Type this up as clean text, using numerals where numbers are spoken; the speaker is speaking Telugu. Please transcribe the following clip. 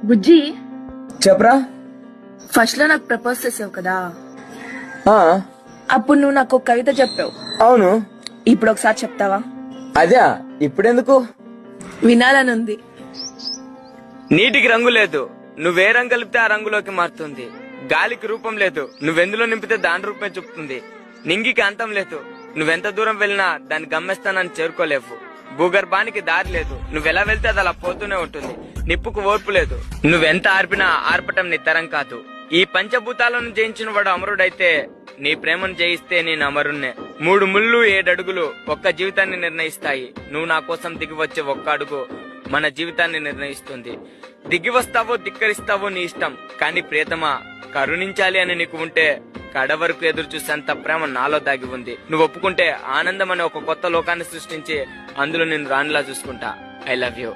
బుజ్జి, చెప్పరా. ఫస్ట్ లో నాకు ప్రపోజ్ చేసావు కదా, ఆ, అప్పుడు నువ్వు నాకు ఒక కవిత చెప్పావు. అవును. ఇప్పుడు ఒకసారి చెప్తావా? అదే ఇప్పుడెందుకు? వినాలనుంది. నీటికి రంగు లేదు, నువ్వే రంగు కలిపితే ఆ రంగులోకి మారుతుంది. గాలికి రూపం లేదు, నువ్వెందులో నింపితే దాని రూపం చూపుతుంది. నింగికి అంతం లేదు, నువ్వెంత దూరం వెళ్ళినా దాని గమ్యస్థానాన్ని చేరుకోలేవు. భూగర్భానికి దారి లేదు, నువ్వెలా వెళ్తే అది అలా పోతూనే ఉంటుంది. నిప్పుకు ఓర్పు లేదు, నువ్వెంత ఆర్పినా ఆర్పటం నీ తరం కాదు. ఈ పంచభూతాలను జయించిన వాడు అమరుడైతే, నీ ప్రేమను జయిస్తే నేను అమరుణ్ణే. 3 ముళ్ళు 7 అడుగులు ఒక్క జీవితాన్ని నిర్ణయిస్తాయి. నువ్వు నా కోసం దిగి వచ్చే ఒక్క అడుగు మన జీవితాన్ని నిర్ణయిస్తుంది. దిగి వస్తావో ధిక్కరిస్తావో నీ ఇష్టం, కానీ ప్రియతమా కరుణించాలి అని నీకు ఉంటే కడ వరకు ఎదురు చూసేంత ప్రేమ నాలో దాగి ఉంది. నువ్వు ఒప్పుకుంటే ఆనందం అనే ఒక కొత్త లోకాన్ని సృష్టించి అందులో నేను రాణిలా చూసుకుంటా. I love you.